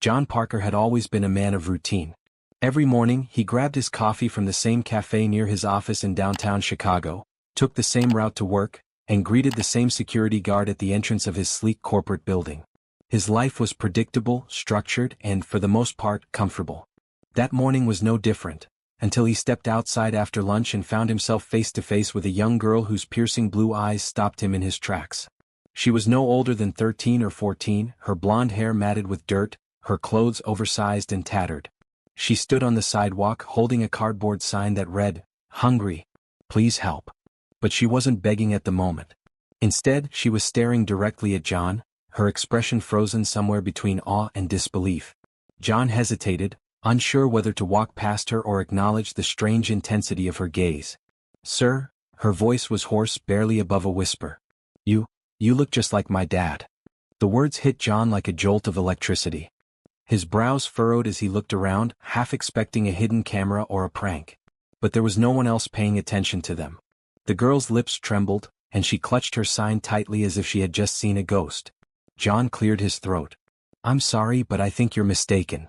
John Parker had always been a man of routine. Every morning, he grabbed his coffee from the same cafe near his office in downtown Chicago, took the same route to work, and greeted the same security guard at the entrance of his sleek corporate building. His life was predictable, structured, and, for the most part, comfortable. That morning was no different, until he stepped outside after lunch and found himself face to face with a young girl whose piercing blue eyes stopped him in his tracks. She was no older than 13 or 14, her blonde hair matted with dirt, her clothes oversized and tattered. She stood on the sidewalk holding a cardboard sign that read, "Hungry. Please help." But she wasn't begging at the moment. Instead, she was staring directly at John, her expression frozen somewhere between awe and disbelief. John hesitated, unsure whether to walk past her or acknowledge the strange intensity of her gaze. "Sir," her voice was hoarse, barely above a whisper. You look just like my dad." The words hit John like a jolt of electricity. His brows furrowed as he looked around, half expecting a hidden camera or a prank. But there was no one else paying attention to them. The girl's lips trembled, and she clutched her sign tightly as if she had just seen a ghost. John cleared his throat. "I'm sorry, but I think you're mistaken."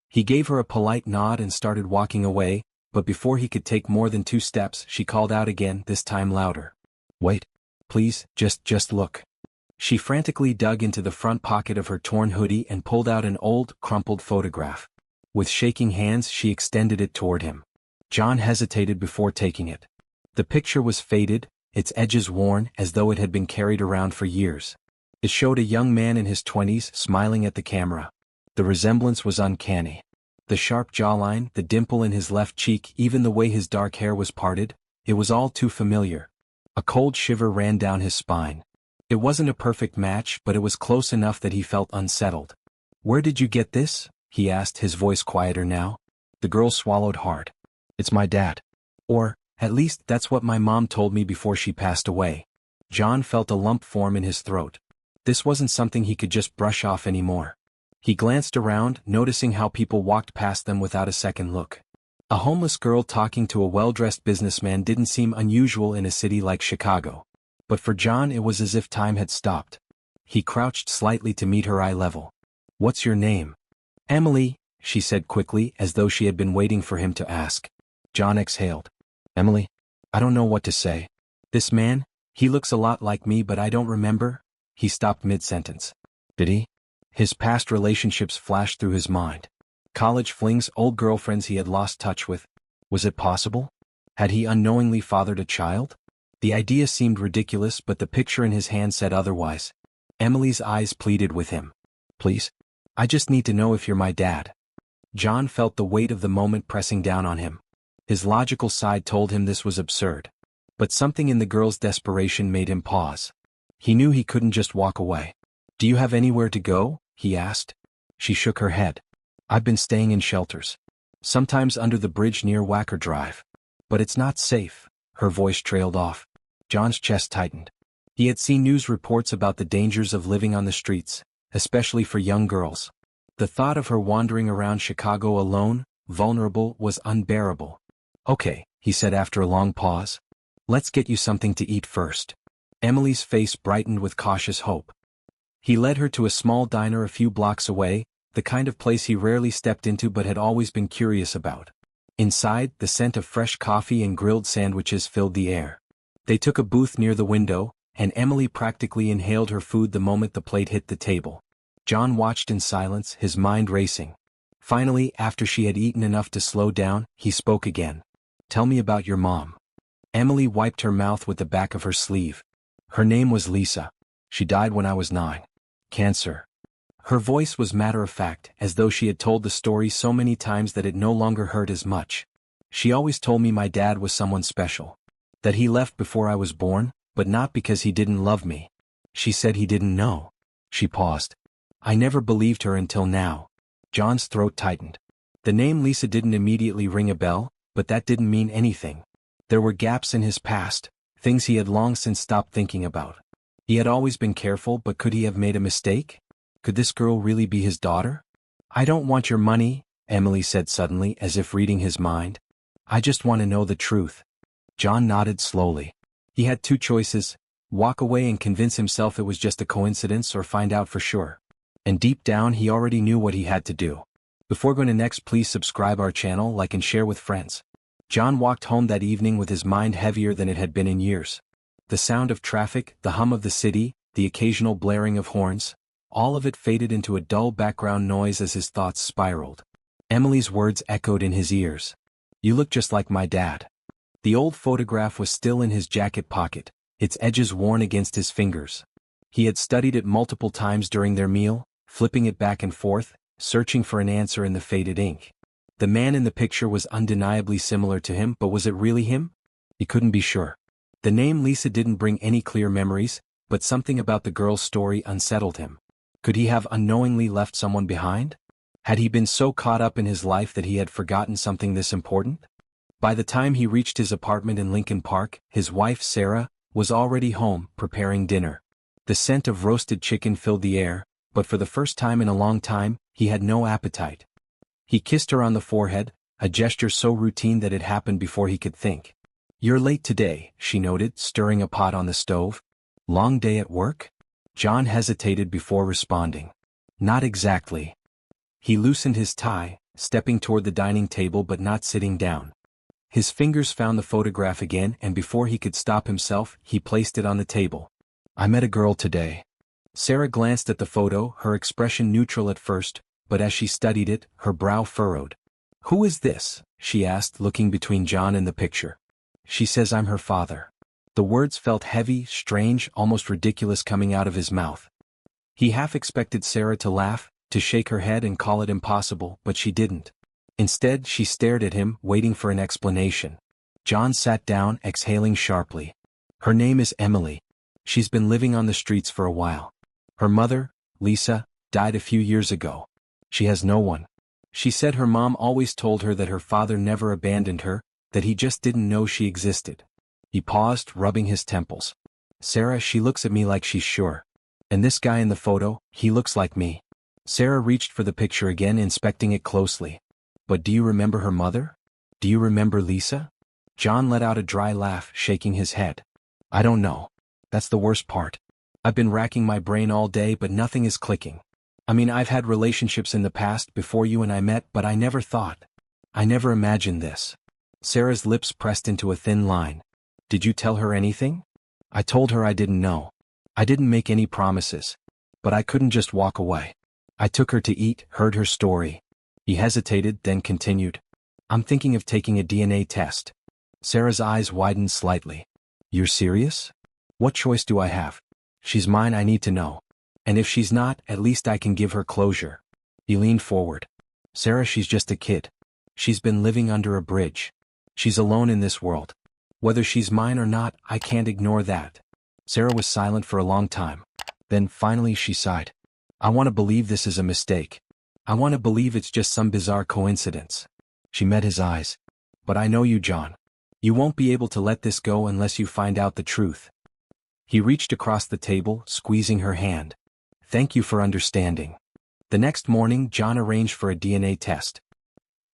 He gave her a polite nod and started walking away, but before he could take more than 2 steps, she called out again, this time louder. "Wait. Please, just look." She frantically dug into the front pocket of her torn hoodie and pulled out an old, crumpled photograph. With shaking hands, she extended it toward him. John hesitated before taking it. The picture was faded, its edges worn, as though it had been carried around for years. It showed a young man in his 20s, smiling at the camera. The resemblance was uncanny. The sharp jawline, the dimple in his left cheek, even the way his dark hair was parted, it was all too familiar. A cold shiver ran down his spine. It wasn't a perfect match, but it was close enough that he felt unsettled. "Where did you get this?" he asked, his voice quieter now. The girl swallowed hard. "It's my dad. Or, at least, that's what my mom told me before she passed away." John felt a lump form in his throat. This wasn't something he could just brush off anymore. He glanced around, noticing how people walked past them without a second look. A homeless girl talking to a well-dressed businessman didn't seem unusual in a city like Chicago. But for John it was as if time had stopped. He crouched slightly to meet her eye level. "What's your name?" "Emily," she said quickly, as though she had been waiting for him to ask. John exhaled. "Emily? I don't know what to say. This man, he looks a lot like me, but I don't remember." He stopped mid-sentence. "Did he?" His past relationships flashed through his mind. College flings, old girlfriends he had lost touch with. Was it possible? Had he unknowingly fathered a child? The idea seemed ridiculous, but the picture in his hand said otherwise. Emily's eyes pleaded with him. "Please? I just need to know if you're my dad." John felt the weight of the moment pressing down on him. His logical side told him this was absurd. But something in the girl's desperation made him pause. He knew he couldn't just walk away. "Do you have anywhere to go?" he asked. She shook her head. "I've been staying in shelters. Sometimes under the bridge near Wacker Drive. But it's not safe." Her voice trailed off. John's chest tightened. He had seen news reports about the dangers of living on the streets, especially for young girls. The thought of her wandering around Chicago alone, vulnerable, was unbearable. "Okay," he said after a long pause. "Let's get you something to eat first." Emily's face brightened with cautious hope. He led her to a small diner a few blocks away, the kind of place he rarely stepped into but had always been curious about. Inside, the scent of fresh coffee and grilled sandwiches filled the air. They took a booth near the window, and Emily practically inhaled her food the moment the plate hit the table. John watched in silence, his mind racing. Finally, after she had eaten enough to slow down, he spoke again. "Tell me about your mom." Emily wiped her mouth with the back of her sleeve. "Her name was Lisa. She died when I was 9. Cancer." Her voice was matter-of-fact, as though she had told the story so many times that it no longer hurt as much. "She always told me my dad was someone special. That he left before I was born, but not because he didn't love me. She said he didn't know." She paused. "I never believed her until now." John's throat tightened. The name Lisa didn't immediately ring a bell, but that didn't mean anything. There were gaps in his past, things he had long since stopped thinking about. He had always been careful, but could he have made a mistake? Could this girl really be his daughter? "I don't want your money," Emily said suddenly, as if reading his mind. "I just want to know the truth." John nodded slowly. He had 2 choices: walk away and convince himself it was just a coincidence, or find out for sure. And deep down he already knew what he had to do. Before going to next, please subscribe our channel, like and share with friends. John walked home that evening with his mind heavier than it had been in years. The sound of traffic, the hum of the city, the occasional blaring of horns, all of it faded into a dull background noise as his thoughts spiraled. Emily's words echoed in his ears. "You look just like my dad." The old photograph was still in his jacket pocket, its edges worn against his fingers. He had studied it multiple times during their meal, flipping it back and forth, searching for an answer in the faded ink. The man in the picture was undeniably similar to him, but was it really him? He couldn't be sure. The name Lisa didn't bring any clear memories, but something about the girl's story unsettled him. Could he have unknowingly left someone behind? Had he been so caught up in his life that he had forgotten something this important? By the time he reached his apartment in Lincoln Park, his wife Sarah was already home, preparing dinner. The scent of roasted chicken filled the air, but for the first time in a long time, he had no appetite. He kissed her on the forehead, a gesture so routine that it happened before he could think. "You're late today," she noted, stirring a pot on the stove. "Long day at work?" John hesitated before responding. "Not exactly." He loosened his tie, stepping toward the dining table but not sitting down. His fingers found the photograph again, and before he could stop himself, he placed it on the table. "I met a girl today." Sarah glanced at the photo, her expression neutral at first, but as she studied it, her brow furrowed. "Who is this?" she asked, looking between John and the picture. "She says I'm her father." The words felt heavy, strange, almost ridiculous coming out of his mouth. He half expected Sarah to laugh, to shake her head and call it impossible, but she didn't. Instead, she stared at him, waiting for an explanation. John sat down, exhaling sharply. "Her name is Emily. She's been living on the streets for a while. Her mother, Lisa, died a few years ago. She has no one. She said her mom always told her that her father never abandoned her, that he just didn't know she existed." He paused, rubbing his temples. "Sarah, she looks at me like she's sure. And this guy in the photo, he looks like me." Sarah reached for the picture again, inspecting it closely. "But do you remember her mother? Do you remember Lisa?" John let out a dry laugh, shaking his head. "I don't know. That's the worst part. I've been racking my brain all day, but nothing is clicking. I mean, I've had relationships in the past before you and I met, but I never imagined this." Sarah's lips pressed into a thin line. "Did you tell her anything?" "I told her I didn't know. I didn't make any promises. But I couldn't just walk away. I took her to eat, heard her story." He hesitated, then continued. "I'm thinking of taking a DNA test." Sarah's eyes widened slightly. "You're serious? What choice do I have? She's mine, I need to know. And if she's not, at least I can give her closure." He leaned forward. "Sarah, she's just a kid. She's been living under a bridge. She's alone in this world. Whether she's mine or not, I can't ignore that." Sarah was silent for a long time. Then, finally, she sighed. "I want to believe this is a mistake. I want to believe it's just some bizarre coincidence." She met his eyes. "But I know you, John. You won't be able to let this go unless you find out the truth." He reached across the table, squeezing her hand. "Thank you for understanding." The next morning, John arranged for a DNA test.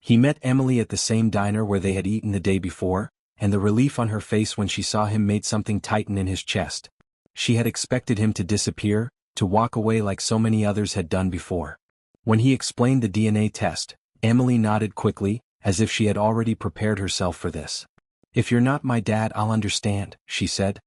He met Emily at the same diner where they had eaten the day before, and the relief on her face when she saw him made something tighten in his chest. She had expected him to disappear, to walk away like so many others had done before. When he explained the DNA test, Emily nodded quickly, as if she had already prepared herself for this. "If you're not my dad, I'll understand," she said.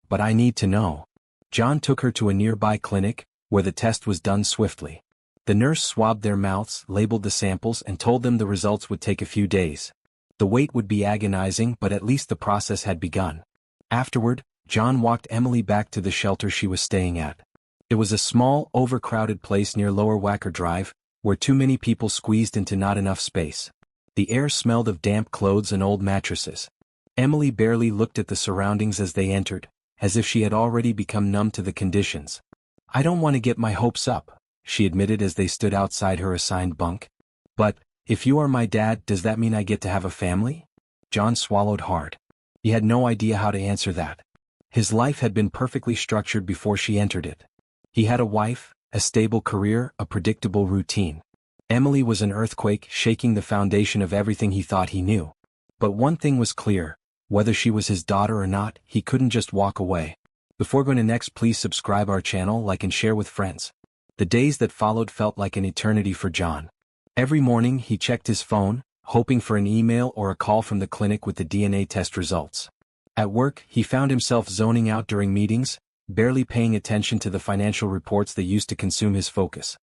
"But I need to know." John took her to a nearby clinic, where the test was done swiftly. The nurse swabbed their mouths, labeled the samples, and told them the results would take a few days. The wait would be agonizing, but at least the process had begun. Afterward, John walked Emily back to the shelter she was staying at. It was a small, overcrowded place near Lower Wacker Drive, where too many people squeezed into not enough space. The air smelled of damp clothes and old mattresses. Emily barely looked at the surroundings as they entered, as if she had already become numb to the conditions. "I don't want to get my hopes up," she admitted as they stood outside her assigned bunk. "But, if you are my dad, does that mean I get to have a family?" John swallowed hard. He had no idea how to answer that. His life had been perfectly structured before she entered it. He had a wife, a stable career, a predictable routine. Emily was an earthquake, shaking the foundation of everything he thought he knew. But one thing was clear: whether she was his daughter or not, he couldn't just walk away. Before going to next, please subscribe our channel, like and share with friends. The days that followed felt like an eternity for John. Every morning he checked his phone, hoping for an email or a call from the clinic with the DNA test results. At work, he found himself zoning out during meetings, barely paying attention to the financial reports that used to consume his focus.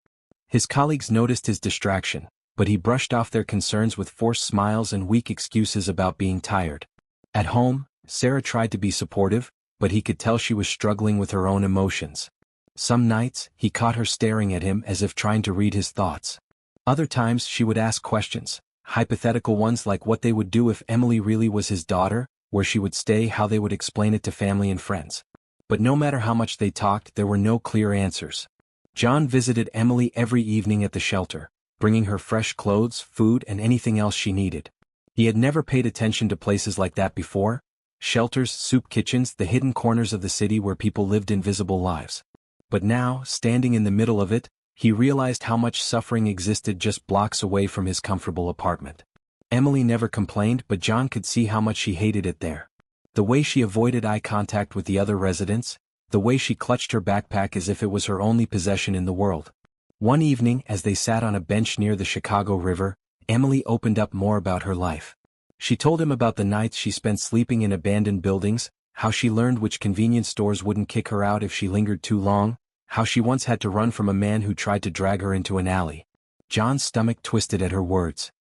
His colleagues noticed his distraction, but he brushed off their concerns with forced smiles and weak excuses about being tired. At home, Sarah tried to be supportive, but he could tell she was struggling with her own emotions. Some nights, he caught her staring at him as if trying to read his thoughts. Other times she would ask questions, hypothetical ones like what they would do if Emily really was his daughter, where she would stay, how they would explain it to family and friends. But no matter how much they talked, there were no clear answers. John visited Emily every evening at the shelter, bringing her fresh clothes, food, and anything else she needed. He had never paid attention to places like that before. Shelters, soup kitchens, the hidden corners of the city where people lived invisible lives. But now, standing in the middle of it, he realized how much suffering existed just blocks away from his comfortable apartment. Emily never complained, but John could see how much she hated it there. The way she avoided eye contact with the other residents, the way she clutched her backpack as if it was her only possession in the world. One evening, as they sat on a bench near the Chicago River, Emily opened up more about her life. She told him about the nights she spent sleeping in abandoned buildings, how she learned which convenience stores wouldn't kick her out if she lingered too long, how she once had to run from a man who tried to drag her into an alley. John's stomach twisted at her words.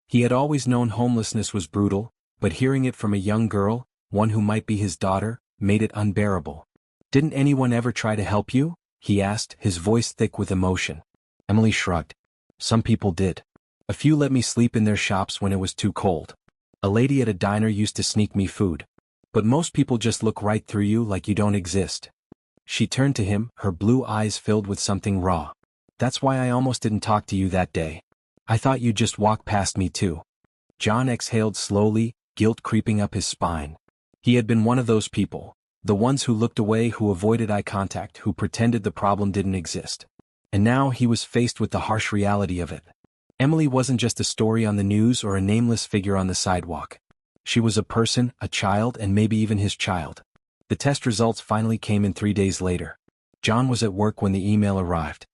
He had always known homelessness was brutal, but hearing it from a young girl, one who might be his daughter, made it unbearable. "Didn't anyone ever try to help you?" he asked, his voice thick with emotion. Emily shrugged. "Some people did. A few let me sleep in their shops when it was too cold. A lady at a diner used to sneak me food. But most people just look right through you like you don't exist." She turned to him, her blue eyes filled with something raw. "That's why I almost didn't talk to you that day. I thought you'd just walk past me too." John exhaled slowly, guilt creeping up his spine. He had been one of those people, the ones who looked away, who avoided eye contact, who pretended the problem didn't exist. And now he was faced with the harsh reality of it. Emily wasn't just a story on the news or a nameless figure on the sidewalk. She was a person, a child, and maybe even his child. The test results finally came in 3 days later. John was at work when the email arrived.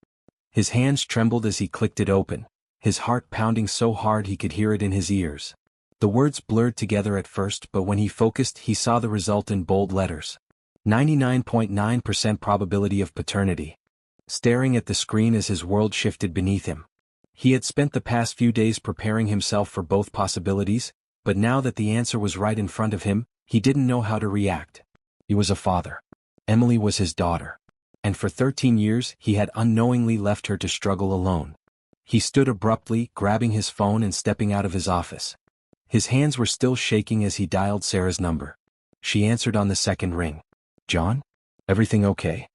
His hands trembled as he clicked it open, his heart pounding so hard he could hear it in his ears. The words blurred together at first, but when he focused, he saw the result in bold letters. 99.9% probability of paternity. Staring at the screen as his world shifted beneath him. He had spent the past few days preparing himself for both possibilities, but now that the answer was right in front of him, he didn't know how to react. He was a father. Emily was his daughter. And for 13 years he had unknowingly left her to struggle alone. He stood abruptly, grabbing his phone and stepping out of his office. His hands were still shaking as he dialed Sarah's number. She answered on the second ring. "John? Everything okay?"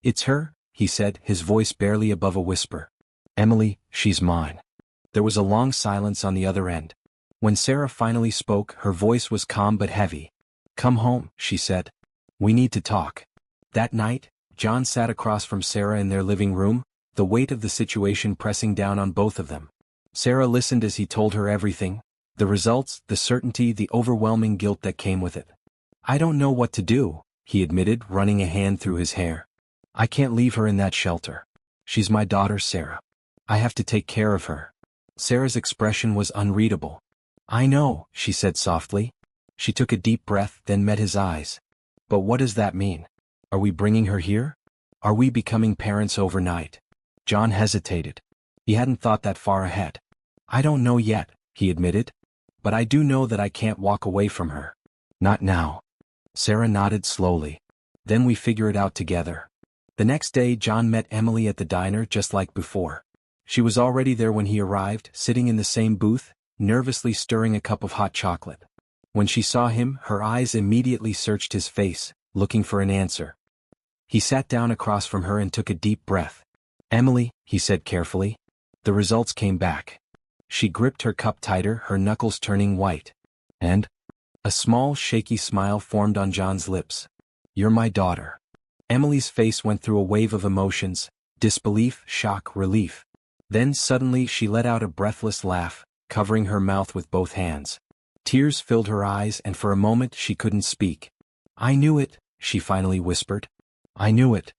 "It's her," he said, his voice barely above a whisper. "Emily, she's mine." There was a long silence on the other end. When Sarah finally spoke, her voice was calm but heavy. "Come home," she said. "We need to talk." That night, John sat across from Sarah in their living room, the weight of the situation pressing down on both of them. Sarah listened as he told her everything, the results, the certainty, the overwhelming guilt that came with it. "I don't know what to do," he admitted, running a hand through his hair. "I can't leave her in that shelter. She's my daughter, Sarah. I have to take care of her." Sarah's expression was unreadable. "I know," she said softly. She took a deep breath, then met his eyes. "But what does that mean? Are we bringing her here? Are we becoming parents overnight?" John hesitated. He hadn't thought that far ahead. "I don't know yet," he admitted. "But I do know that I can't walk away from her. Not now." Sarah nodded slowly. "Then we figure it out together." The next day John met Emily at the diner just like before. She was already there when he arrived, sitting in the same booth, nervously stirring a cup of hot chocolate. When she saw him, her eyes immediately searched his face, looking for an answer. He sat down across from her and took a deep breath. "Emily," he said carefully. The results came back. She gripped her cup tighter, her knuckles turning white. "And?" A small, shaky smile formed on John's lips. "You're my daughter." Emily's face went through a wave of emotions, disbelief, shock, relief. Then suddenly she let out a breathless laugh, covering her mouth with both hands. Tears filled her eyes and for a moment she couldn't speak. "I knew it," she finally whispered. "I knew it."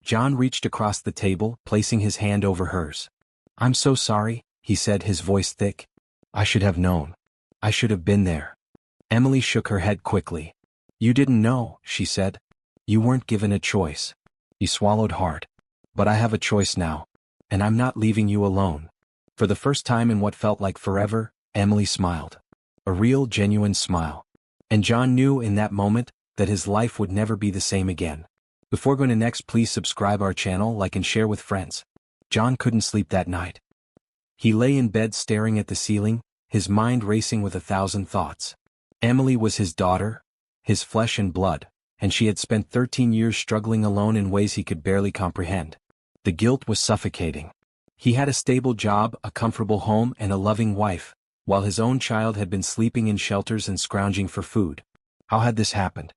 John reached across the table, placing his hand over hers. "I'm so sorry," he said, his voice thick. "I should have known. I should have been there." Emily shook her head quickly. "You didn't know," she said. "You weren't given a choice." He swallowed hard. "But I have a choice now. And I'm not leaving you alone." For the first time in what felt like forever, Emily smiled. A real, genuine smile. And John knew in that moment that his life would never be the same again. Before going to next, please subscribe our channel, like and share with friends. John couldn't sleep that night. He lay in bed staring at the ceiling, his mind racing with 1,000 thoughts. Emily was his daughter, his flesh and blood, and she had spent 13 years struggling alone in ways he could barely comprehend. The guilt was suffocating. He had a stable job, a comfortable home, and a loving wife, while his own child had been sleeping in shelters and scrounging for food. How had this happened?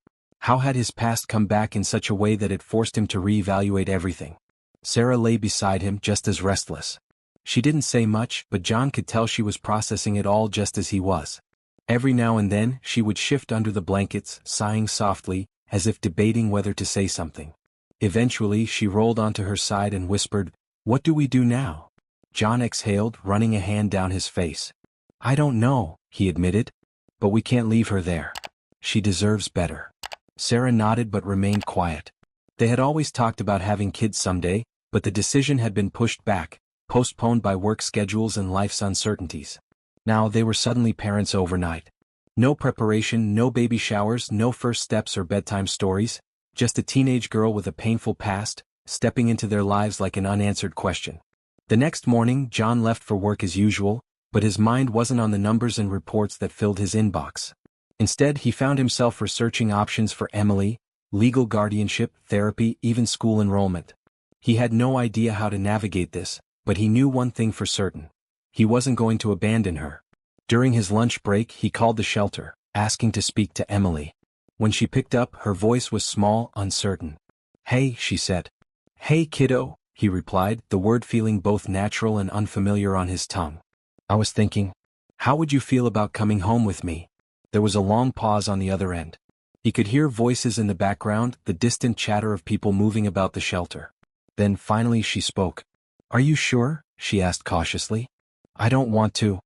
How had his past come back in such a way that it forced him to reevaluate everything? Sarah lay beside him, just as restless. She didn't say much, but John could tell she was processing it all just as he was. Every now and then, she would shift under the blankets, sighing softly, as if debating whether to say something. Eventually, she rolled onto her side and whispered, "What do we do now?" John exhaled, running a hand down his face. "I don't know," he admitted. "But we can't leave her there. She deserves better." Sarah nodded but remained quiet. They had always talked about having kids someday, but the decision had been pushed back, postponed by work schedules and life's uncertainties. Now they were suddenly parents overnight. No preparation, no baby showers, no first steps or bedtime stories, just a teenage girl with a painful past, stepping into their lives like an unanswered question. The next morning, John left for work as usual, but his mind wasn't on the numbers and reports that filled his inbox. Instead, he found himself researching options for Emily, legal guardianship, therapy, even school enrollment. He had no idea how to navigate this, but he knew one thing for certain. He wasn't going to abandon her. During his lunch break, he called the shelter, asking to speak to Emily. When she picked up, her voice was small, uncertain. "Hey," she said. "Hey, kiddo," he replied, the word feeling both natural and unfamiliar on his tongue. "I was thinking, how would you feel about coming home with me?" There was a long pause on the other end. He could hear voices in the background, the distant chatter of people moving about the shelter. Then finally she spoke. "Are you sure?" she asked cautiously. "I don't want to."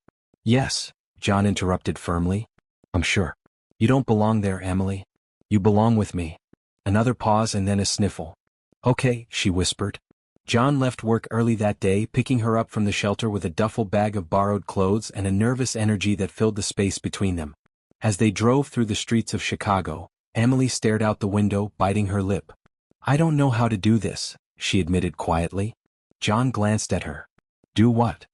"Yes," John interrupted firmly. "I'm sure. You don't belong there, Emily. You belong with me." Another pause and then a sniffle. "Okay," she whispered. John left work early that day, picking her up from the shelter with a duffel bag of borrowed clothes and a nervous energy that filled the space between them. As they drove through the streets of Chicago, Emily stared out the window, biting her lip. "I don't know how to do this," she admitted quietly. John glanced at her. "Do what?"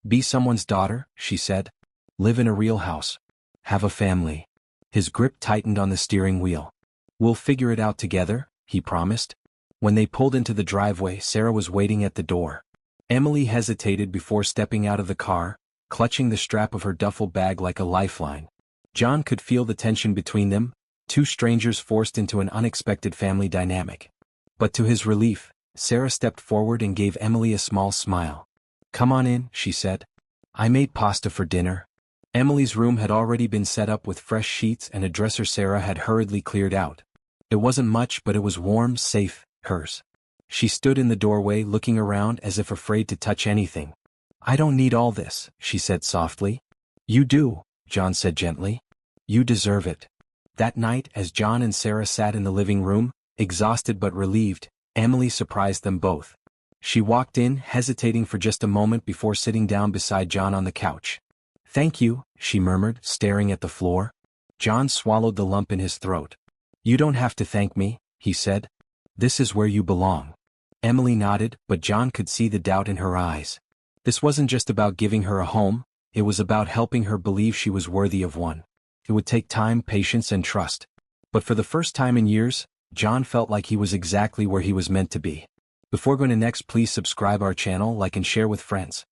"Be someone's daughter," she said. "Live in a real house. Have a family." His grip tightened on the steering wheel. "We'll figure it out together," he promised. When they pulled into the driveway, Sarah was waiting at the door. Emily hesitated before stepping out of the car, clutching the strap of her duffel bag like a lifeline. John could feel the tension between them, two strangers forced into an unexpected family dynamic. But to his relief, Sarah stepped forward and gave Emily a small smile. "Come on in," she said. "I made pasta for dinner." Emily's room had already been set up with fresh sheets and a dresser Sarah had hurriedly cleared out. It wasn't much, but it was warm, safe, hers. She stood in the doorway, looking around as if afraid to touch anything. "I don't need all this," she said softly. "You do," John said gently. "You deserve it." That night, as John and Sarah sat in the living room, exhausted but relieved, Emily surprised them both. She walked in, hesitating for just a moment before sitting down beside John on the couch. "Thank you," she murmured, staring at the floor. John swallowed the lump in his throat. "You don't have to thank me," he said. "This is where you belong." Emily nodded, but John could see the doubt in her eyes. This wasn't just about giving her a home, it was about helping her believe she was worthy of one. It would take time, patience, and trust. But for the first time in years, John felt like he was exactly where he was meant to be. Before going to next, please subscribe our channel, like and share with friends.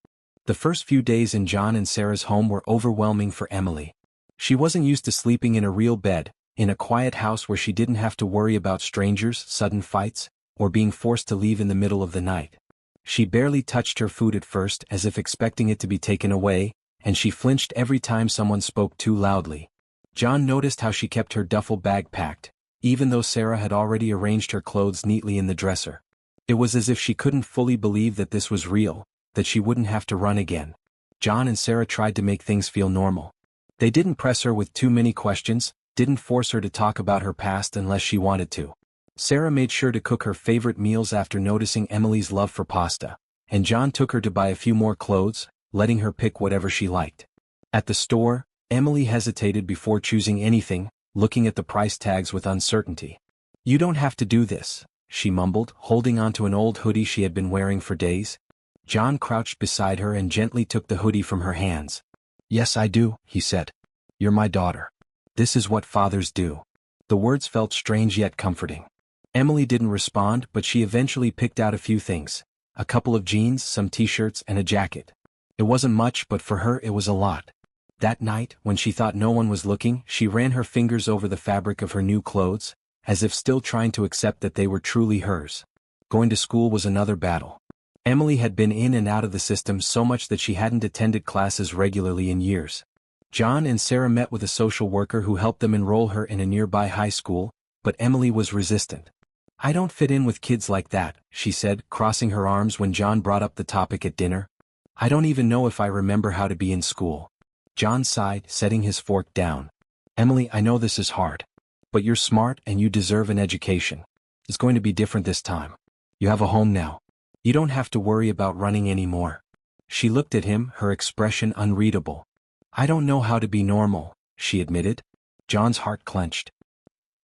The first few days in John and Sarah's home were overwhelming for Emily. She wasn't used to sleeping in a real bed, in a quiet house where she didn't have to worry about strangers, sudden fights, or being forced to leave in the middle of the night. She barely touched her food at first, as if expecting it to be taken away, and she flinched every time someone spoke too loudly. John noticed how she kept her duffel bag packed, even though Sarah had already arranged her clothes neatly in the dresser. It was as if she couldn't fully believe that this was real, that she wouldn't have to run again. John and Sarah tried to make things feel normal. They didn't press her with too many questions, didn't force her to talk about her past unless she wanted to. Sarah made sure to cook her favorite meals after noticing Emily's love for pasta, and John took her to buy a few more clothes, letting her pick whatever she liked. At the store, Emily hesitated before choosing anything, looking at the price tags with uncertainty. "You don't have to do this," she mumbled, holding onto an old hoodie she had been wearing for days. John crouched beside her and gently took the hoodie from her hands. "Yes, I do," he said. "You're my daughter. This is what fathers do." The words felt strange yet comforting. Emily didn't respond, but she eventually picked out a few things. A couple of jeans, some t-shirts, and a jacket. It wasn't much, but for her it was a lot. That night, when she thought no one was looking, she ran her fingers over the fabric of her new clothes, as if still trying to accept that they were truly hers. Going to school was another battle. Emily had been in and out of the system so much that she hadn't attended classes regularly in years. John and Sarah met with a social worker who helped them enroll her in a nearby high school, but Emily was resistant. "I don't fit in with kids like that," she said, crossing her arms when John brought up the topic at dinner. "I don't even know if I remember how to be in school." John sighed, setting his fork down. "Emily, I know this is hard. But you're smart and you deserve an education. It's going to be different this time. You have a home now. You don't have to worry about running anymore." She looked at him, her expression unreadable. "I don't know how to be normal," she admitted. John's heart clenched.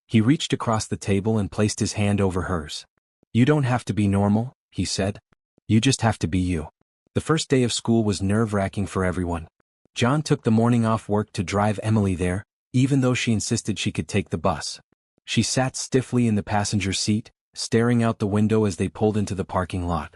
He reached across the table and placed his hand over hers. "You don't have to be normal," he said. "You just have to be you." The first day of school was nerve-wracking for everyone. John took the morning off work to drive Emily there, even though she insisted she could take the bus. She sat stiffly in the passenger seat, staring out the window as they pulled into the parking lot.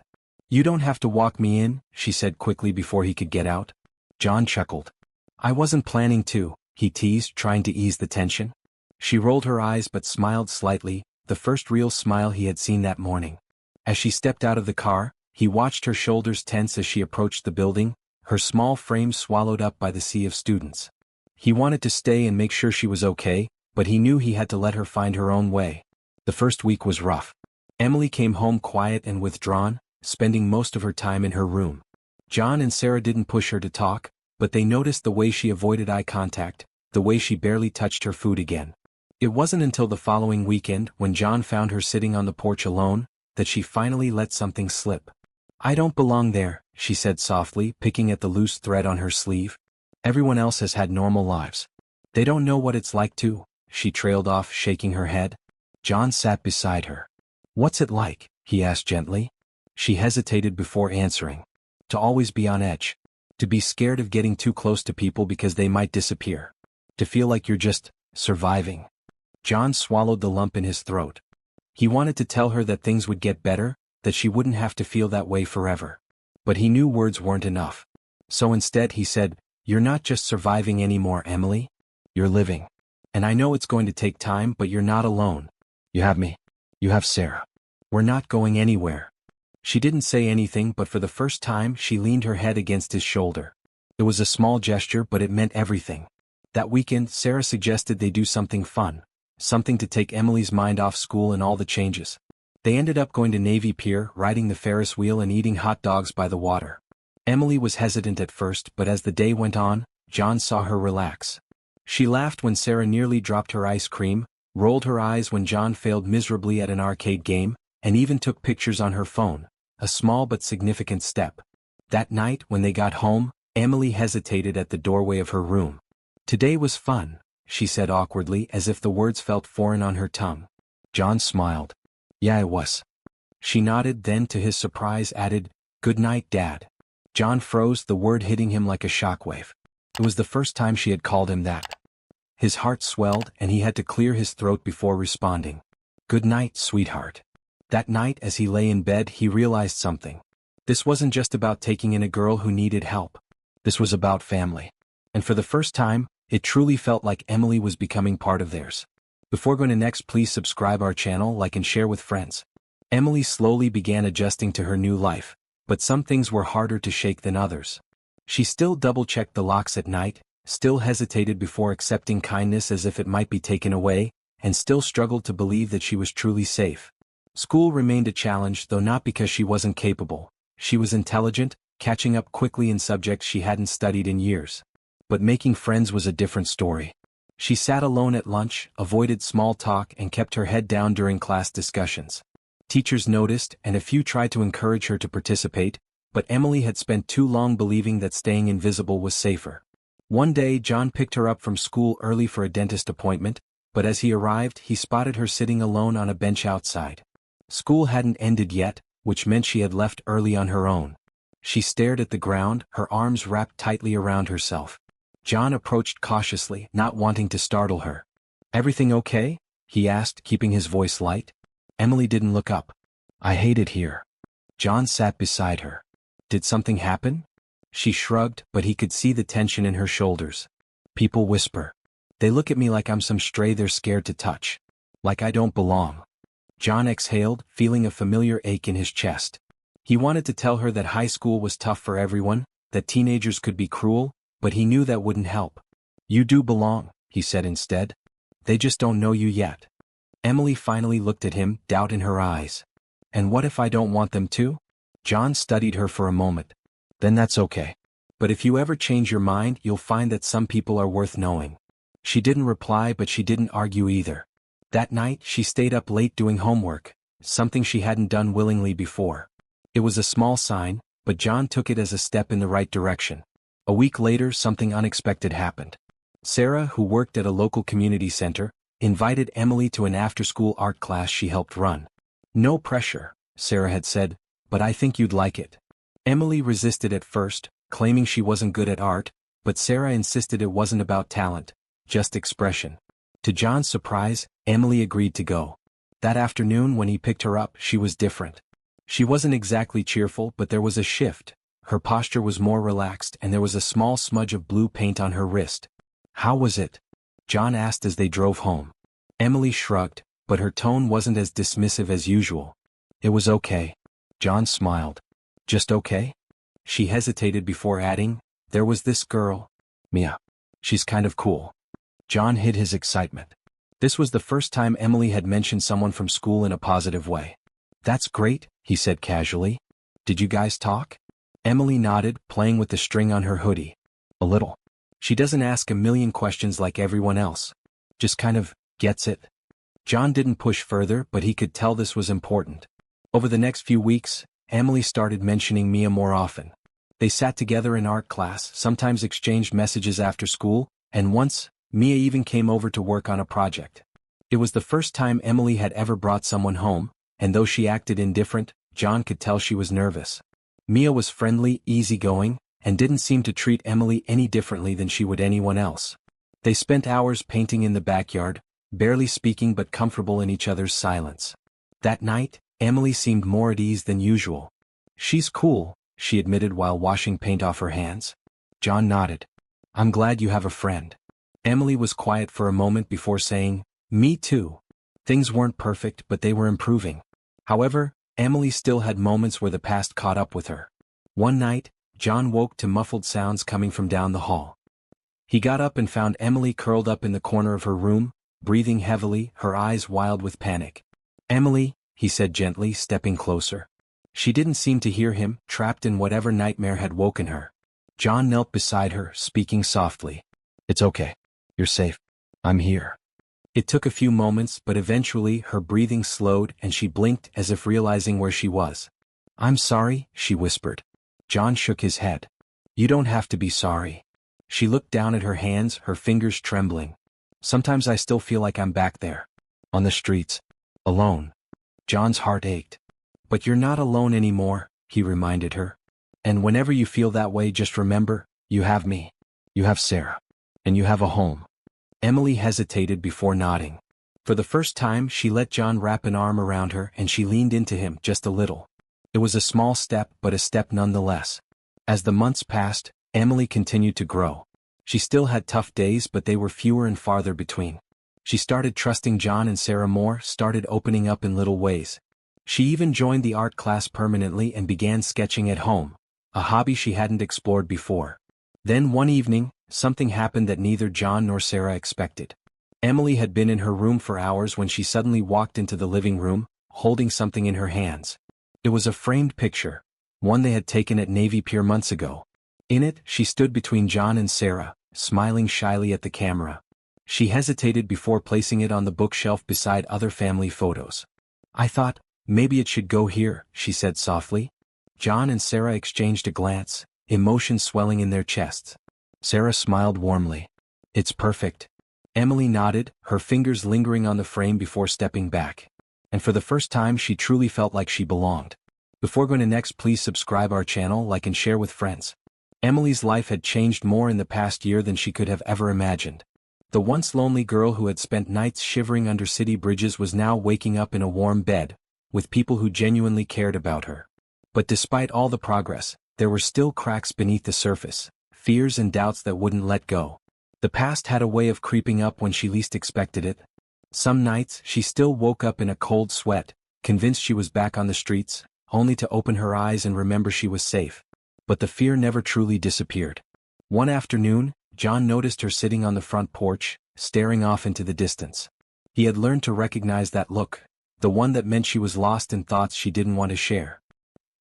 "You don't have to walk me in," she said quickly before he could get out. John chuckled. "I wasn't planning to," he teased, trying to ease the tension. She rolled her eyes but smiled slightly, the first real smile he had seen that morning. As she stepped out of the car, he watched her shoulders tense as she approached the building, her small frame swallowed up by the sea of students. He wanted to stay and make sure she was okay, but he knew he had to let her find her own way. The first week was rough. Emily came home quiet and withdrawn, spending most of her time in her room. John and Sarah didn't push her to talk, but they noticed the way she avoided eye contact, the way she barely touched her food again. It wasn't until the following weekend, when John found her sitting on the porch alone, that she finally let something slip. "I don't belong there," she said softly, picking at the loose thread on her sleeve. "Everyone else has had normal lives. They don't know what it's like to," she trailed off, shaking her head. John sat beside her. "What's it like?" he asked gently. She hesitated before answering. "To always be on edge. To be scared of getting too close to people because they might disappear. To feel like you're just surviving." John swallowed the lump in his throat. He wanted to tell her that things would get better, that she wouldn't have to feel that way forever. But he knew words weren't enough. So instead he said, "You're not just surviving anymore, Emily. You're living. And I know it's going to take time, but you're not alone. You have me. You have Sarah. We're not going anywhere." She didn't say anything, but for the first time she leaned her head against his shoulder. It was a small gesture, but it meant everything. That weekend, Sarah suggested they do something fun. Something to take Emily's mind off school and all the changes. They ended up going to Navy Pier, riding the Ferris wheel and eating hot dogs by the water. Emily was hesitant at first, but as the day went on, John saw her relax. She laughed when Sarah nearly dropped her ice cream, rolled her eyes when John failed miserably at an arcade game, and even took pictures on her phone, a small but significant step. That night, when they got home, Emily hesitated at the doorway of her room. "Today was fun," she said awkwardly, as if the words felt foreign on her tongue. John smiled. "Yeah, it was." She nodded, then to his surprise added, "Good night, Dad." John froze, the word hitting him like a shockwave. It was the first time she had called him that. His heart swelled, and he had to clear his throat before responding. "Good night, sweetheart." That night, as he lay in bed, he realized something. This wasn't just about taking in a girl who needed help. This was about family. And for the first time, it truly felt like Emily was becoming part of theirs. Before going to next, please subscribe our channel, like and share with friends. Emily slowly began adjusting to her new life, but some things were harder to shake than others. She still double-checked the locks at night, still hesitated before accepting kindness as if it might be taken away, and still struggled to believe that she was truly safe. School remained a challenge, though not because she wasn't capable. She was intelligent, catching up quickly in subjects she hadn't studied in years. But making friends was a different story. She sat alone at lunch, avoided small talk, and kept her head down during class discussions. Teachers noticed, and a few tried to encourage her to participate, but Emily had spent too long believing that staying invisible was safer. One day John picked her up from school early for a dentist appointment, but as he arrived he spotted her sitting alone on a bench outside. School hadn't ended yet, which meant she had left early on her own. She stared at the ground, her arms wrapped tightly around herself. John approached cautiously, not wanting to startle her. "Everything okay?" he asked, keeping his voice light. Emily didn't look up. "I hate it here." John sat beside her. "Did something happen?" She shrugged, but he could see the tension in her shoulders. "People whisper. They look at me like I'm some stray they're scared to touch. Like I don't belong." John exhaled, feeling a familiar ache in his chest. He wanted to tell her that high school was tough for everyone, that teenagers could be cruel, but he knew that wouldn't help. "You do belong," he said instead. "They just don't know you yet." Emily finally looked at him, doubt in her eyes. "And what if I don't want them to?" John studied her for a moment. "Then that's okay. But if you ever change your mind, you'll find that some people are worth knowing." She didn't reply, but she didn't argue either. That night she stayed up late doing homework, something she hadn't done willingly before. It was a small sign, but John took it as a step in the right direction. A week later something unexpected happened. Sarah, who worked at a local community center, invited Emily to an after-school art class she helped run. "No pressure," Sarah had said, "but I think you'd like it." Emily resisted at first, claiming she wasn't good at art, but Sarah insisted it wasn't about talent, just expression. To John's surprise, Emily agreed to go. That afternoon when he picked her up, she was different. She wasn't exactly cheerful, but there was a shift. Her posture was more relaxed and there was a small smudge of blue paint on her wrist. "How was it?" John asked as they drove home. Emily shrugged, but her tone wasn't as dismissive as usual. "It was okay." John smiled. "Just okay?" She hesitated before adding, "There was this girl, Mia. She's kind of cool." John hid his excitement. This was the first time Emily had mentioned someone from school in a positive way. "That's great," he said casually. "Did you guys talk?" Emily nodded, playing with the string on her hoodie. "A little. She doesn't ask a million questions like everyone else. Just kind of gets it." John didn't push further, but he could tell this was important. Over the next few weeks, Emily started mentioning Mia more often. They sat together in art class, sometimes exchanged messages after school, and once, Mia even came over to work on a project. It was the first time Emily had ever brought someone home, and though she acted indifferent, John could tell she was nervous. Mia was friendly, easygoing, and didn't seem to treat Emily any differently than she would anyone else. They spent hours painting in the backyard, barely speaking but comfortable in each other's silence. That night, Emily seemed more at ease than usual. "She's cool," she admitted while washing paint off her hands. John nodded. "I'm glad you have a friend." Emily was quiet for a moment before saying, "Me too." Things weren't perfect, but they were improving. However, Emily still had moments where the past caught up with her. One night, John woke to muffled sounds coming from down the hall. He got up and found Emily curled up in the corner of her room, breathing heavily, her eyes wild with panic. "Emily," he said gently, stepping closer. She didn't seem to hear him, trapped in whatever nightmare had woken her. John knelt beside her, speaking softly. "It's okay. You're safe. I'm here." It took a few moments, but eventually her breathing slowed and she blinked as if realizing where she was. "I'm sorry," she whispered. John shook his head. "You don't have to be sorry." She looked down at her hands, her fingers trembling. "Sometimes I still feel like I'm back there. On the streets. Alone." John's heart ached. "But you're not alone anymore," he reminded her. "And whenever you feel that way, just remember, you have me. You have Sarah. And you have a home." Emily hesitated before nodding. For the first time she let John wrap an arm around her and she leaned into him just a little. It was a small step, but a step nonetheless. As the months passed, Emily continued to grow. She still had tough days, but they were fewer and farther between. She started trusting John and Sarah more, started opening up in little ways. She even joined the art class permanently and began sketching at home, a hobby she hadn't explored before. Then one evening, something happened that neither John nor Sarah expected. Emily had been in her room for hours when she suddenly walked into the living room, holding something in her hands. It was a framed picture, one they had taken at Navy Pier months ago. In it, she stood between John and Sarah, smiling shyly at the camera. She hesitated before placing it on the bookshelf beside other family photos. "I thought, maybe it should go here," she said softly. John and Sarah exchanged a glance, emotion swelling in their chests. Sarah smiled warmly. "It's perfect." Emily nodded, her fingers lingering on the frame before stepping back. And for the first time she truly felt like she belonged. Before going to next, please subscribe our channel, like and share with friends. Emily's life had changed more in the past year than she could have ever imagined. The once lonely girl who had spent nights shivering under city bridges was now waking up in a warm bed, with people who genuinely cared about her. But despite all the progress, there were still cracks beneath the surface, fears and doubts that wouldn't let go. The past had a way of creeping up when she least expected it. Some nights she still woke up in a cold sweat, convinced she was back on the streets, only to open her eyes and remember she was safe. But the fear never truly disappeared. One afternoon, John noticed her sitting on the front porch, staring off into the distance. He had learned to recognize that look, the one that meant she was lost in thoughts she didn't want to share.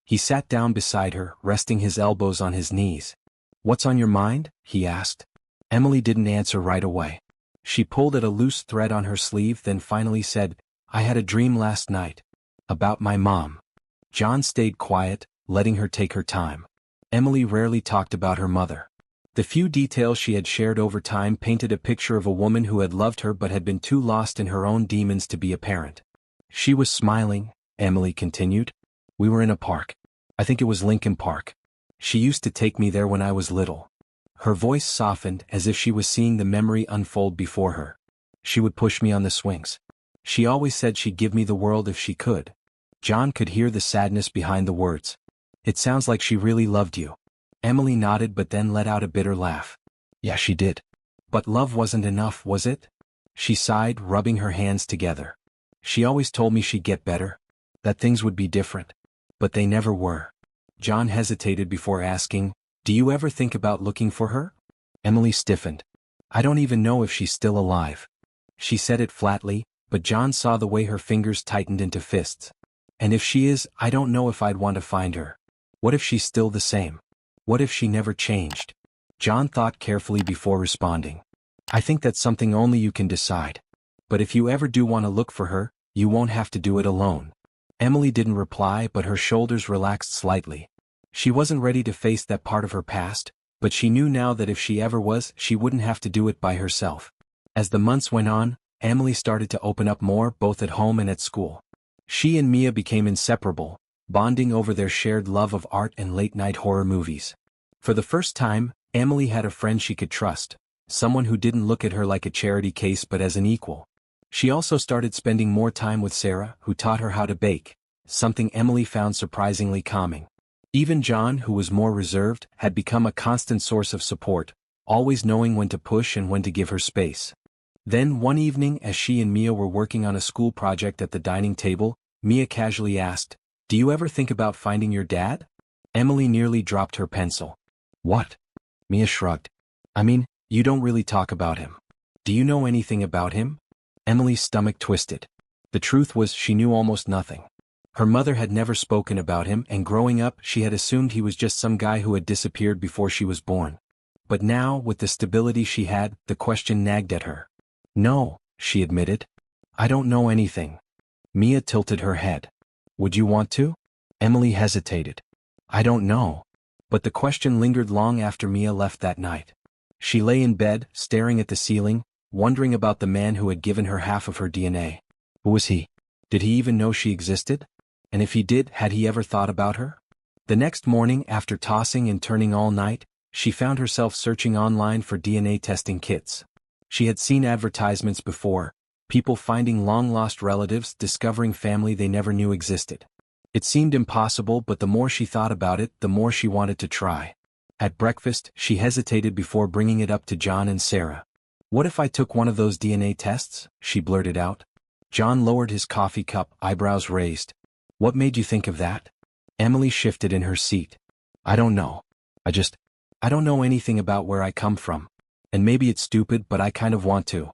He sat down beside her, resting his elbows on his knees. "What's on your mind?" he asked. Emily didn't answer right away. She pulled at a loose thread on her sleeve, then finally said, "I had a dream last night. About my mom." John stayed quiet, letting her take her time. Emily rarely talked about her mother. The few details she had shared over time painted a picture of a woman who had loved her but had been too lost in her own demons to be apparent. "She was smiling," Emily continued. "We were in a park. I think it was Lincoln Park. She used to take me there when I was little." Her voice softened as if she was seeing the memory unfold before her. "She would push me on the swings. She always said she'd give me the world if she could." John could hear the sadness behind the words. "It sounds like she really loved you." Emily nodded but then let out a bitter laugh. "Yeah, she did. But love wasn't enough, was it?" She sighed, rubbing her hands together. "She always told me she'd get better, that things would be different. But they never were." John hesitated before asking, "Do you ever think about looking for her?" Emily stiffened. "I don't even know if she's still alive." She said it flatly, but John saw the way her fingers tightened into fists. "And if she is, I don't know if I'd want to find her. What if she's still the same? What if she never changed?" John thought carefully before responding. "I think that's something only you can decide. But if you ever do want to look for her, you won't have to do it alone." Emily didn't reply, but her shoulders relaxed slightly. She wasn't ready to face that part of her past, but she knew now that if she ever was, she wouldn't have to do it by herself. As the months went on, Emily started to open up more, both at home and at school. She and Mia became inseparable, bonding over their shared love of art and late-night horror movies. For the first time, Emily had a friend she could trust, someone who didn't look at her like a charity case but as an equal. She also started spending more time with Sarah, who taught her how to bake, something Emily found surprisingly calming. Even John, who was more reserved, had become a constant source of support, always knowing when to push and when to give her space. Then one evening, as she and Mia were working on a school project at the dining table, Mia casually asked, "Do you ever think about finding your dad?" Emily nearly dropped her pencil. "What?" Mia shrugged. "I mean, you don't really talk about him. Do you know anything about him?" Emily's stomach twisted. The truth was she knew almost nothing. Her mother had never spoken about him, and growing up she had assumed he was just some guy who had disappeared before she was born. But now, with the stability she had, the question nagged at her. "No," she admitted. "I don't know anything." Mia tilted her head. "Would you want to?" Emily hesitated. "I don't know." But the question lingered long after Mia left that night. She lay in bed, staring at the ceiling, wondering about the man who had given her half of her DNA. Who was he? Did he even know she existed? And if he did, had he ever thought about her? The next morning, after tossing and turning all night, she found herself searching online for DNA testing kits. She had seen advertisements before, people finding long-lost relatives, discovering family they never knew existed. It seemed impossible, but the more she thought about it, the more she wanted to try. At breakfast, she hesitated before bringing it up to John and Sarah. "What if I took one of those DNA tests?" she blurted out. John lowered his coffee cup, eyebrows raised. "What made you think of that?" Emily shifted in her seat. "I don't know. I don't know anything about where I come from. And maybe it's stupid, but I kind of want to."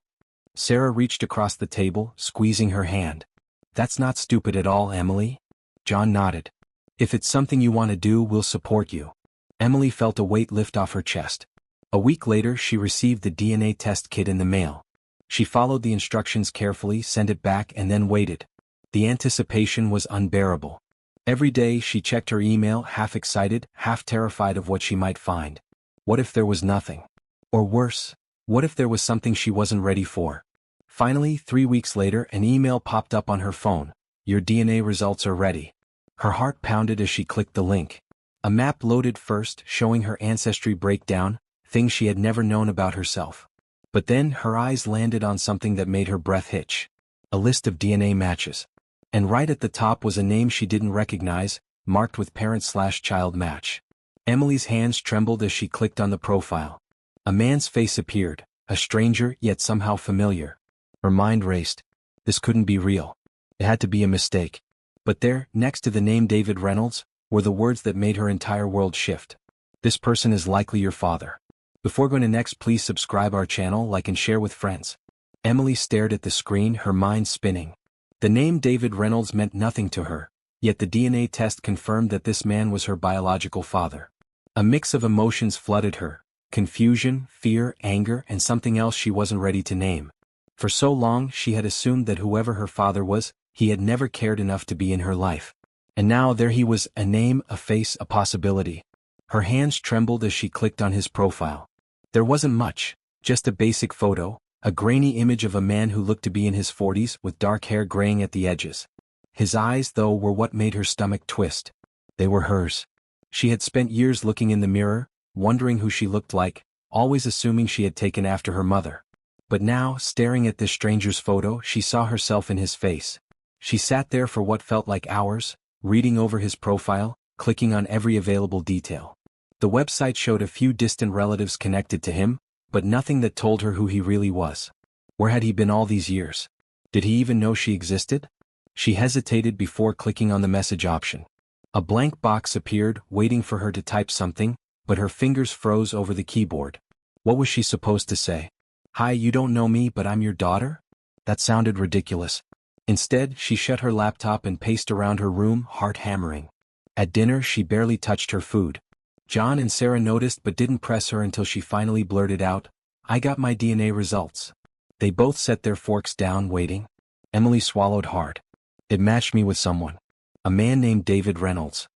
Sarah reached across the table, squeezing her hand. That's not stupid at all, Emily. John nodded. If it's something you want to do, we'll support you. Emily felt a weight lift off her chest. A week later, she received the DNA test kit in the mail. She followed the instructions carefully, sent it back, and then waited. The anticipation was unbearable. Every day she checked her email, half excited, half terrified of what she might find. What if there was nothing? Or worse, what if there was something she wasn't ready for? Finally, 3 weeks later, an email popped up on her phone. Your DNA results are ready. Her heart pounded as she clicked the link. A map loaded first, showing her ancestry breakdown, things she had never known about herself. But then her eyes landed on something that made her breath hitch. A list of DNA matches. And right at the top was a name she didn't recognize, marked with parent/child match. Emily's hands trembled as she clicked on the profile. A man's face appeared, a stranger yet somehow familiar. Her mind raced. This couldn't be real. It had to be a mistake. But there, next to the name David Reynolds, were the words that made her entire world shift. This person is likely your father. Before going to next, please subscribe our channel, like and share with friends. Emily stared at the screen, her mind spinning. The name David Reynolds meant nothing to her, yet the DNA test confirmed that this man was her biological father. A mix of emotions flooded her: confusion, fear, anger, and something else she wasn't ready to name. For so long she had assumed that whoever her father was, he had never cared enough to be in her life. And now there he was, a name, a face, a possibility. Her hands trembled as she clicked on his profile. There wasn't much, just a basic photo, a grainy image of a man who looked to be in his 40s with dark hair graying at the edges. His eyes, though, were what made her stomach twist. They were hers. She had spent years looking in the mirror, wondering who she looked like, always assuming she had taken after her mother. But now, staring at this stranger's photo, she saw herself in his face. She sat there for what felt like hours, reading over his profile, clicking on every available detail. The website showed a few distant relatives connected to him, but nothing that told her who he really was. Where had he been all these years? Did he even know she existed? She hesitated before clicking on the message option. A blank box appeared, waiting for her to type something, but her fingers froze over the keyboard. What was she supposed to say? Hi, you don't know me, but I'm your daughter? That sounded ridiculous. Instead, she shut her laptop and paced around her room, heart hammering. At dinner, she barely touched her food. John and Sarah noticed but didn't press her until she finally blurted out, I got my DNA results. They both set their forks down, waiting. Emily swallowed hard. It matched me with someone. A man named David Reynolds.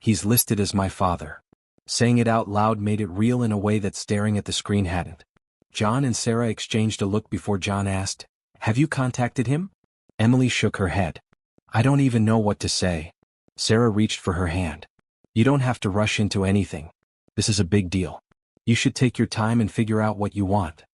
He's listed as my father. Saying it out loud made it real in a way that staring at the screen hadn't. John and Sarah exchanged a look before John asked, Have you contacted him? Emily shook her head. I don't even know what to say. Sarah reached for her hand. You don't have to rush into anything. This is a big deal. You should take your time and figure out what you want.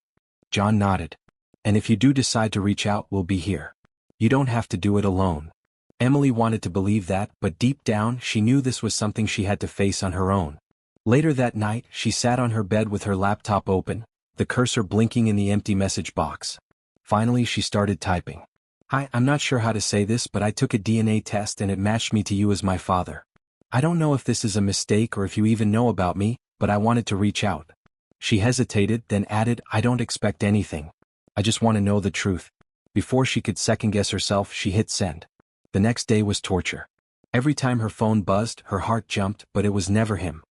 John nodded. And if you do decide to reach out, we'll be here. You don't have to do it alone. Emily wanted to believe that, but deep down she knew this was something she had to face on her own. Later that night, she sat on her bed with her laptop open, the cursor blinking in the empty message box. Finally, she started typing. Hi, I'm not sure how to say this, but I took a DNA test and it matched me to you as my father. I don't know if this is a mistake or if you even know about me, but I wanted to reach out. She hesitated, then added, I don't expect anything. I just want to know the truth. Before she could second-guess herself, she hit send. The next day was torture. Every time her phone buzzed, her heart jumped, but it was never him.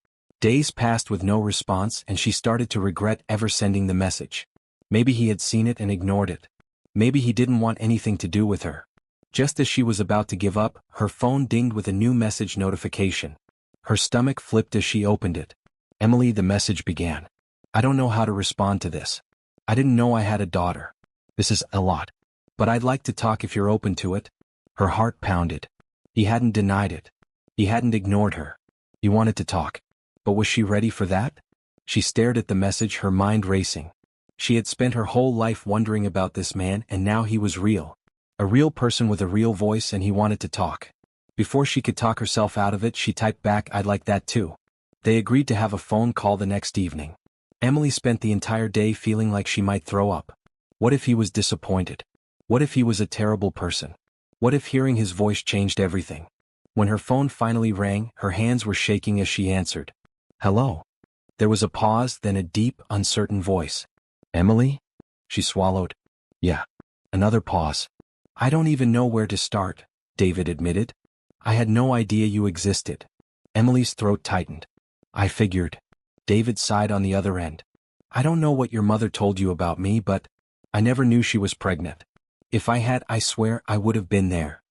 Days passed with no response, and she started to regret ever sending the message. Maybe he had seen it and ignored it. Maybe he didn't want anything to do with her. Just as she was about to give up, her phone dinged with a new message notification. Her stomach flipped as she opened it. Emily, the message began. I don't know how to respond to this. I didn't know I had a daughter. This is a lot. But I'd like to talk if you're open to it. Her heart pounded. He hadn't denied it. He hadn't ignored her. He wanted to talk. But was she ready for that? She stared at the message, her mind racing. She had spent her whole life wondering about this man, and now he was real. A real person with a real voice, and he wanted to talk. Before she could talk herself out of it, she typed back, I'd like that too. They agreed to have a phone call the next evening. Emily spent the entire day feeling like she might throw up. What if he was disappointed? What if he was a terrible person? What if hearing his voice changed everything? When her phone finally rang, her hands were shaking as she answered. Hello. There was a pause, then a deep, uncertain voice. Emily? She swallowed. Yeah. Another pause. I don't even know where to start, David admitted. I had no idea you existed. Emily's throat tightened. I figured. David sighed on the other end. I don't know what your mother told you about me, but I never knew she was pregnant. If I had, I swear I would have been there.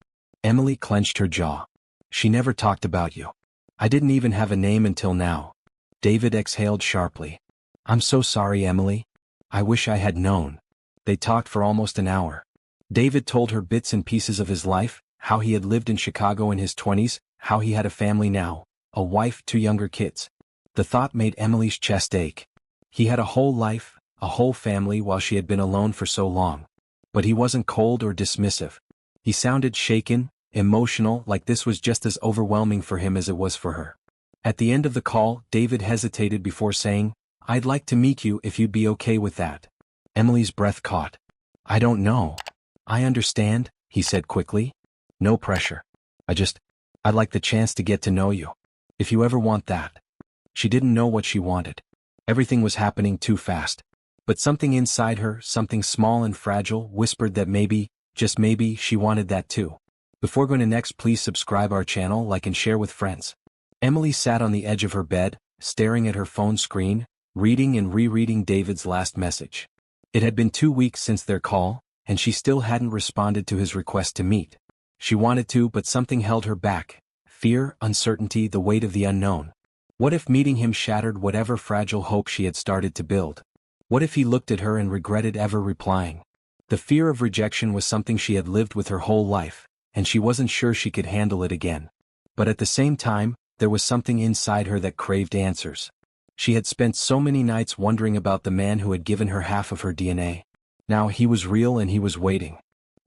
Emily clenched her jaw. She never talked about you. I didn't even have a name until now. David exhaled sharply. I'm so sorry, Emily. I wish I had known. They talked for almost an hour. David told her bits and pieces of his life, how he had lived in Chicago in his 20s, how he had a family now, a wife, 2 younger kids. The thought made Emily's chest ache. He had a whole life, a whole family while she had been alone for so long. But he wasn't cold or dismissive. He sounded shaken, emotional, like this was just as overwhelming for him as it was for her. At the end of the call, David hesitated before saying, I'd like to meet you if you'd be okay with that. Emily's breath caught. I don't know. I understand, he said quickly. No pressure. I'd like the chance to get to know you. If you ever want that. She didn't know what she wanted. Everything was happening too fast. But something inside her, something small and fragile, whispered that maybe, just maybe, she wanted that too. Before going to next, please subscribe our channel, like and share with friends. Emily sat on the edge of her bed, staring at her phone screen, reading and rereading David's last message. It had been 2 weeks since their call, and she still hadn't responded to his request to meet. She wanted to, but something held her back. Fear, uncertainty, the weight of the unknown. What if meeting him shattered whatever fragile hope she had started to build? What if he looked at her and regretted ever replying? The fear of rejection was something she had lived with her whole life, and she wasn't sure she could handle it again. But at the same time, there was something inside her that craved answers. She had spent so many nights wondering about the man who had given her half of her DNA. Now he was real and he was waiting.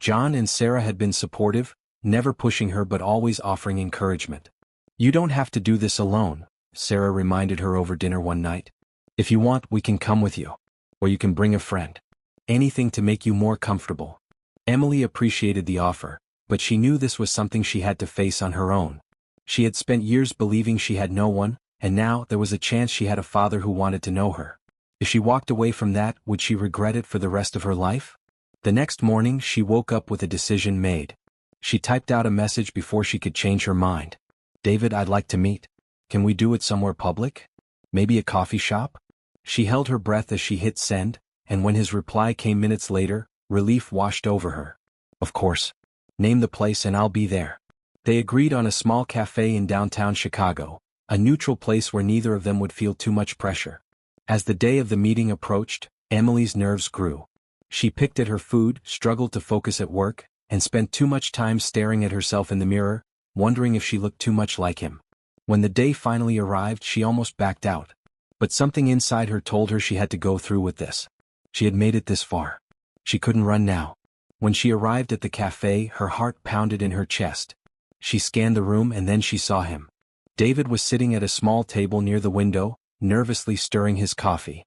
John and Sarah had been supportive, never pushing her but always offering encouragement. You don't have to do this alone, Sarah reminded her over dinner one night. If you want, we can come with you. Or you can bring a friend. Anything to make you more comfortable. Emily appreciated the offer, but she knew this was something she had to face on her own. She had spent years believing she had no one, and now there was a chance she had a father who wanted to know her. If she walked away from that, would she regret it for the rest of her life? The next morning, she woke up with a decision made. She typed out a message before she could change her mind. David, I'd like to meet. Can we do it somewhere public? Maybe a coffee shop? She held her breath as she hit send, and when his reply came minutes later, relief washed over her. Of course. Name the place and I'll be there. They agreed on a small cafe in downtown Chicago, a neutral place where neither of them would feel too much pressure. As the day of the meeting approached, Emily's nerves grew. She picked at her food, struggled to focus at work, and spent too much time staring at herself in the mirror, wondering if she looked too much like him. When the day finally arrived, she almost backed out. But something inside her told her she had to go through with this. She had made it this far. She couldn't run now. When she arrived at the cafe, her heart pounded in her chest. She scanned the room and then she saw him. David was sitting at a small table near the window, nervously stirring his coffee.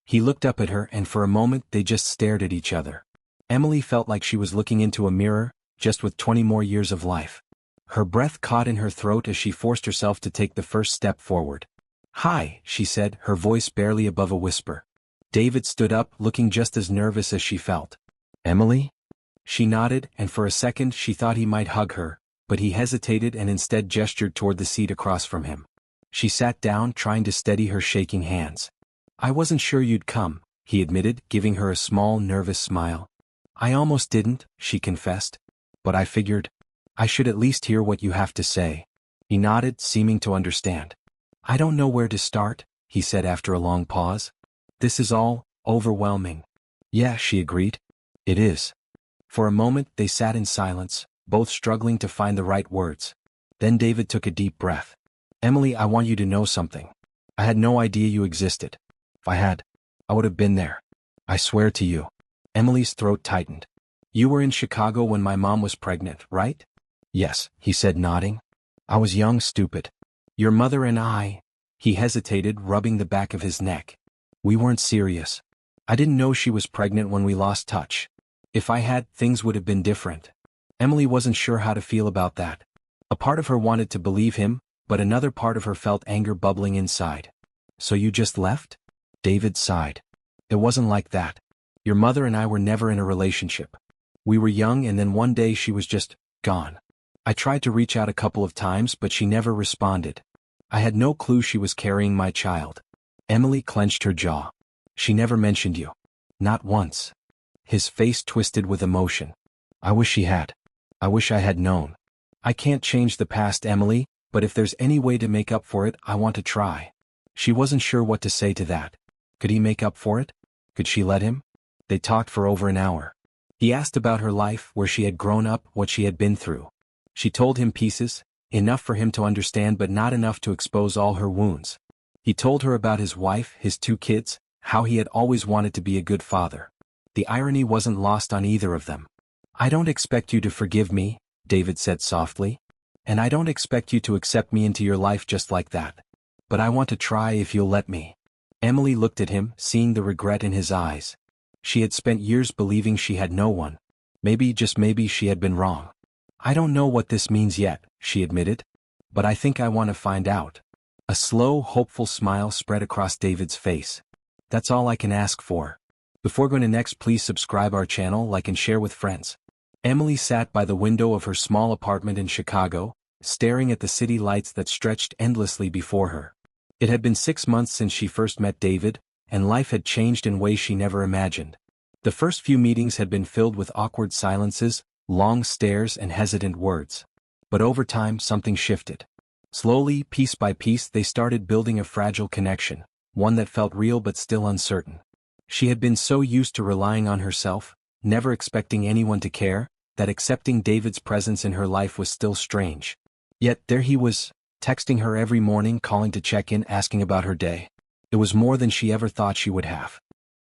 He looked up at her and for a moment they just stared at each other. Emily felt like she was looking into a mirror, just with 20 more years of life. Her breath caught in her throat as she forced herself to take the first step forward. Hi, she said, her voice barely above a whisper. David stood up, looking just as nervous as she felt. Emily? She nodded, and for a second she thought he might hug her, but he hesitated and instead gestured toward the seat across from him. She sat down, trying to steady her shaking hands. I wasn't sure you'd come, he admitted, giving her a small, nervous smile. I almost didn't, she confessed. But I figured, I should at least hear what you have to say. He nodded, seeming to understand. I don't know where to start, he said after a long pause. This is all overwhelming. Yeah, she agreed. It is. For a moment they sat in silence, both struggling to find the right words. Then David took a deep breath. Emily, I want you to know something. I had no idea you existed. If I had, I would have been there. I swear to you. Emily's throat tightened. You were in Chicago when my mom was pregnant, right? Yes, he said, nodding. I was young, stupid. Your mother and I. He hesitated, rubbing the back of his neck. We weren't serious. I didn't know she was pregnant when we lost touch. If I had, things would have been different. Emily wasn't sure how to feel about that. A part of her wanted to believe him, but another part of her felt anger bubbling inside. So you just left? David sighed. It wasn't like that. Your mother and I were never in a relationship. We were young and then one day she was just gone. I tried to reach out a couple of times but she never responded. I had no clue she was carrying my child. Emily clenched her jaw. She never mentioned you. Not once. His face twisted with emotion. I wish she had. I wish I had known. I can't change the past, Emily, but if there's any way to make up for it, I want to try. She wasn't sure what to say to that. Could he make up for it? Could she let him? They talked for over an hour. He asked about her life, where she had grown up, what she had been through. She told him pieces, enough for him to understand but not enough to expose all her wounds. He told her about his wife, his 2 kids, how he had always wanted to be a good father. The irony wasn't lost on either of them. I don't expect you to forgive me, David said softly. And I don't expect you to accept me into your life just like that. But I want to try if you'll let me. Emily looked at him, seeing the regret in his eyes. She had spent years believing she had no one. Maybe, just maybe, she had been wrong. I don't know what this means yet, she admitted. But I think I want to find out. A slow, hopeful smile spread across David's face. That's all I can ask for. Before going to next, please subscribe our channel, like and share with friends. Emily sat by the window of her small apartment in Chicago, staring at the city lights that stretched endlessly before her. It had been 6 months since she first met David, and life had changed in ways she never imagined. The first few meetings had been filled with awkward silences, long stares and hesitant words. But over time something shifted. Slowly, piece by piece, they started building a fragile connection, one that felt real but still uncertain. She had been so used to relying on herself, never expecting anyone to care, that accepting David's presence in her life was still strange. Yet there he was, texting her every morning, calling to check in, asking about her day. It was more than she ever thought she would have.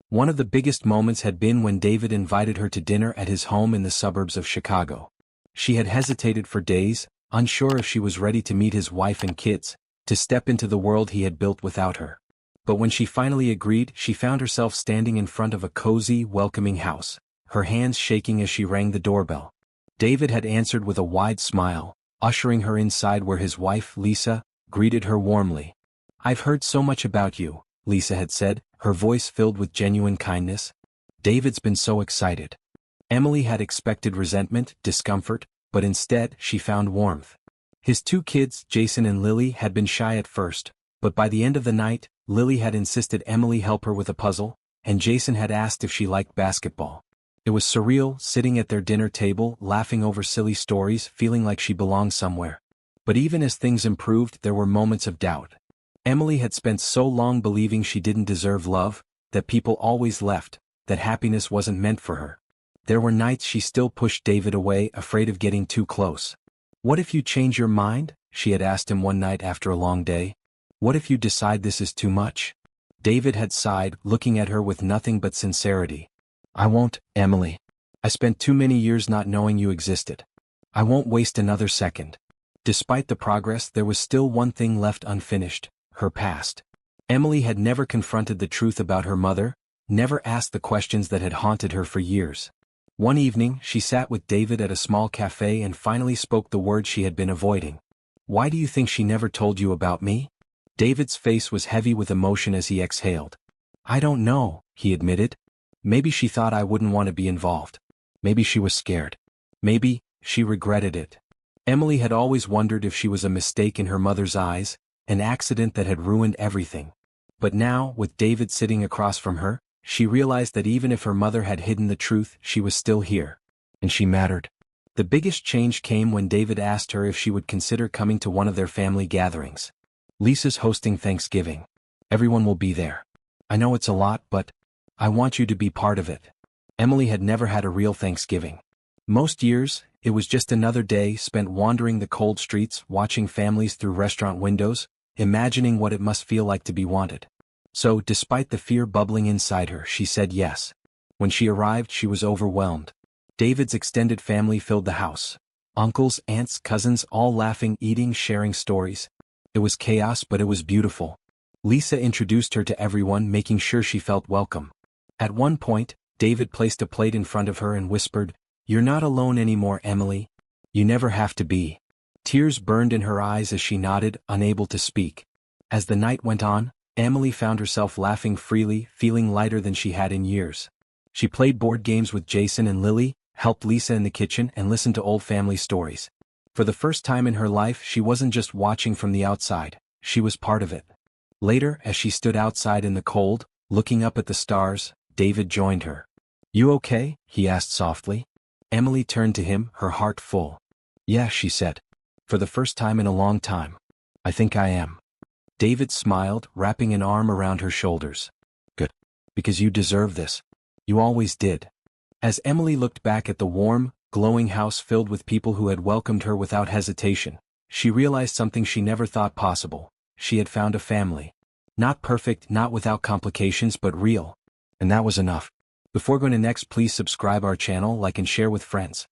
One of the biggest moments had been when David invited her to dinner at his home in the suburbs of Chicago. She had hesitated for days, unsure if she was ready to meet his wife and kids, to step into the world he had built without her. But when she finally agreed, she found herself standing in front of a cozy, welcoming house, her hands shaking as she rang the doorbell. David had answered with a wide smile, ushering her inside where his wife, Lisa, greeted her warmly. I've heard so much about you, Lisa had said, her voice filled with genuine kindness. David's been so excited. Emily had expected resentment, discomfort, but instead she found warmth. His 2 kids, Jason and Lily, had been shy at first, but by the end of the night, Lily had insisted Emily help her with a puzzle, and Jason had asked if she liked basketball. It was surreal, sitting at their dinner table, laughing over silly stories, feeling like she belonged somewhere. But even as things improved, there were moments of doubt. Emily had spent so long believing she didn't deserve love, that people always left, that happiness wasn't meant for her. There were nights she still pushed David away, afraid of getting too close. What if you change your mind? She had asked him one night after a long day. What if you decide this is too much? David had sighed, looking at her with nothing but sincerity. I won't, Emily. I spent too many years not knowing you existed. I won't waste another second. Despite the progress, there was still one thing left unfinished, her past. Emily had never confronted the truth about her mother, never asked the questions that had haunted her for years. One evening, she sat with David at a small cafe and finally spoke the words she had been avoiding. Why do you think she never told you about me? David's face was heavy with emotion as he exhaled. I don't know, he admitted. Maybe she thought I wouldn't want to be involved. Maybe she was scared. Maybe she regretted it. Emily had always wondered if she was a mistake in her mother's eyes, an accident that had ruined everything. But now, with David sitting across from her, she realized that even if her mother had hidden the truth, she was still here. And she mattered. The biggest change came when David asked her if she would consider coming to one of their family gatherings. Lisa's hosting Thanksgiving. Everyone will be there. I know it's a lot, but I want you to be part of it. Emily had never had a real Thanksgiving. Most years, it was just another day spent wandering the cold streets, watching families through restaurant windows, imagining what it must feel like to be wanted. So, despite the fear bubbling inside her, she said yes. When she arrived, she was overwhelmed. David's extended family filled the house. Uncles, aunts, cousins, all laughing, eating, sharing stories. It was chaos, but it was beautiful. Lisa introduced her to everyone, making sure she felt welcome. At one point, David placed a plate in front of her and whispered, "You're not alone anymore, Emily. You never have to be." Tears burned in her eyes as she nodded, unable to speak. As the night went on, Emily found herself laughing freely, feeling lighter than she had in years. She played board games with Jason and Lily, helped Lisa in the kitchen and listened to old family stories. For the first time in her life, she wasn't just watching from the outside, she was part of it. Later, as she stood outside in the cold, looking up at the stars, David joined her. "You okay?" he asked softly. Emily turned to him, her heart full. "Yeah," she said. "For the first time in a long time. I think I am." David smiled, wrapping an arm around her shoulders. "Good. Because you deserve this. You always did." As Emily looked back at the warm, glowing house filled with people who had welcomed her without hesitation, she realized something she never thought possible. She had found a family. Not perfect, not without complications, but real. And that was enough. Before going to next, please subscribe our channel, like and share with friends.